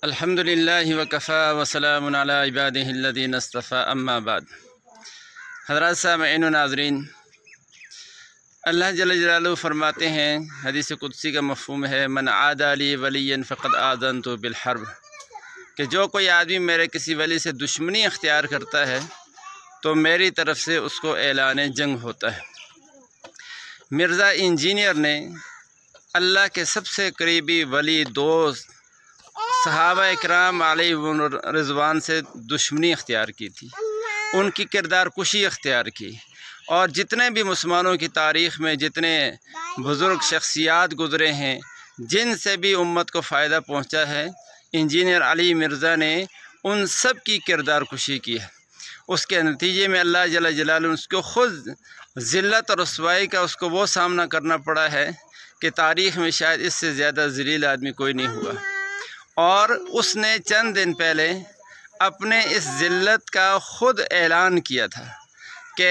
अल्हम्दुलिल्लाहि व कफ़ा व सलामुन अला इबादिहि अल्लज़ीना इस्तफ़ा अम्मा बाद। हज़रात सामईन व नाज़रीन, अल्लाह जल्ल जलालुहु फरमाते हैं, हदीस कुदसी का मफ़हूम है, मन आदा ली वलियन फ़क़द आज़नतु बिल हर्ब, कि जो कोई आदमी मेरे किसी वली से दुश्मनी अख्तियार करता है तो मेरी तरफ़ से उसको ऐलान जंग होता है। मिर्ज़ा इंजीनियर ने अल्लाह के सबसे करीबी वली दोस्त सहाबा इकराम अलैहिम रिज़वान से दुश्मनी अख्तियार की थी, उनकी किरदार कुशी अख्तियार की, और जितने भी मुसलमानों की तारीख़ में जितने बुज़ुर्ग शख्सियात गुज़रे हैं जिनसे भी उम्मत को फ़ायदा पहुँचा है, इंजीनियर अली मिर्ज़ा ने उन सब की किरदार कुशी की है। उसके नतीजे में अल्लाह जल्ल जलालुहु उसको ख़ुद ज़िल्लत और रुसवाई का उसको वो सामना करना पड़ा है कि तारीख़ में शायद इससे ज़्यादा ज़लील आदमी कोई नहीं हुआ। और उसने चंद दिन पहले अपने इस ज़िल्लत का ख़ुद ऐलान किया था कि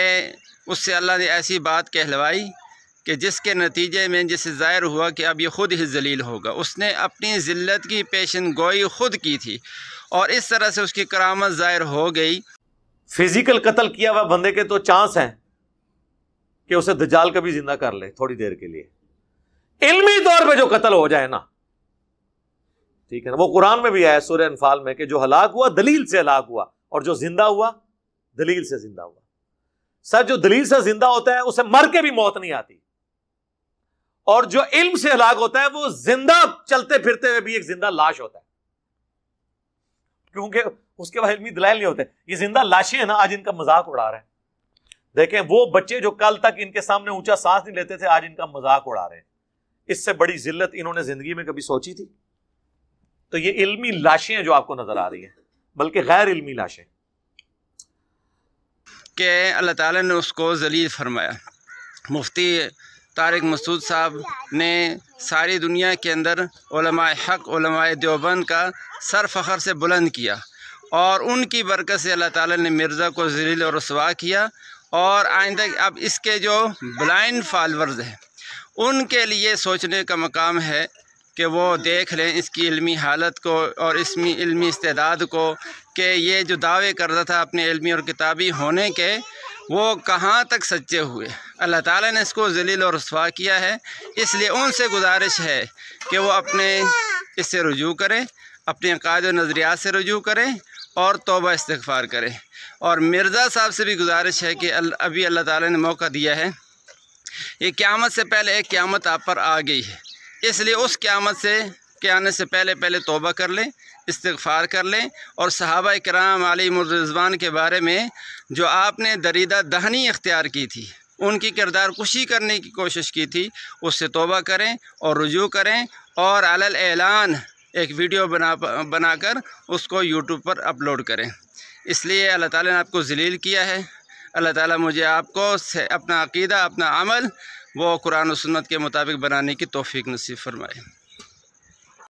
उससे अल्लाह ने ऐसी बात कहलवाई कि जिसके नतीजे में जिसे ज़ाहिर हुआ कि अब ये ख़ुद ही ज़लील होगा। उसने अपनी ज़िल्लत की पेशन गोई ख़ुद की थी और इस तरह से उसकी करामत ज़ाहिर हो गई। फिजिकल कत्ल किया हुआ बंदे के तो चांस हैं कि उसे दज्जाल कभी जिंदा कर ले थोड़ी देर के लिए। इल्मी तौर पे जो कत्ल हो जाए ना, ठीक है ना, वो कुरान में भी आया सूरह अनफाल में कि जो हलाक हुआ दलील से हलाक हुआ और जो जिंदा हुआ दलील से जिंदा हुआ। सर, जो दलील से जिंदा होता है उसे मर के भी मौत नहीं आती, और जो इल्म से हलाक होता है वो जिंदा चलते फिरते हुए भी एक जिंदा लाश होता है, क्योंकि उसके बाद इल्मी दलाइल नहीं होते। ये जिंदा लाशें हैं ना, आज इनका मजाक उड़ा रहे हैं। देखें, वो बच्चे जो कल तक इनके सामने ऊंचा सांस नहीं लेते थे, आज इनका मजाक उड़ा रहे हैं। इससे बड़ी जिल्लत इन्होंने जिंदगी में कभी सोची थी? तो ये इल्मी लाशें हैं जो आपको नजर आ रही हैं, बल्कि गैर इल्मी लाशें कि अल्लाह ताला ने उसको जलील फरमाया। मुफ्ती तारिक मसूद साहब ने सारी दुनिया के अंदर उलमाए हक, उलमाए देवबंद का सर फ़ख्र से बुलंद किया, और उनकी बरकत से अल्लाह ताला ने मिर्ज़ा को ज़लील और रुसवा किया। और आइंदा अब इसके जो ब्लाइंड फॉलोअर्स हैं उनके लिए सोचने का मकाम है कि वो देख लें इसकी इल्मी हालत को और इसमें इल्मी इस्तेदाद को, कि ये जो दावे कर रहा था अपने इल्मी और किताबी होने के, वो कहाँ तक सच्चे हुए। अल्लाह ताला ने इसको ज़लील और रुसवा किया है। इसलिए उनसे गुजारिश है कि वो अपने इससे रुजू करें, अपने अक़ायद व नज़रियात से रुजू करें और तौबा इस्तिग़फ़ार करें। और मिर्ज़ा साहब से भी गुजारिश है कि अभी अल्लाह ताला ने मौका दिया है, ये क़यामत से पहले एक क़यामत आप पर आ गई है, इसलिए उस क़यामत से के आने से पहले तौबा कर लें, इस्तिग़फ़ार कर लें, और सहाबा इकराम अलैहिमुर रिज़वान के बारे में जो आपने दरीदा दहनी इख्तियार की थी, उनकी किरदार कुशी करने की कोशिश की थी, उससे तौबा करें और रुजू करें, और अलल ऐलान एक वीडियो बनाकर उसको यूट्यूब पर अपलोड करें। इसलिए अल्लाह ताला ने आपको ज़लील किया है। अल्लाह ताला मुझे आपको अपना अक़ीदा, अपना अमल वो कुरान और सुन्नत के मुताबिक बनाने की तौफ़ीक नसीब फरमाए।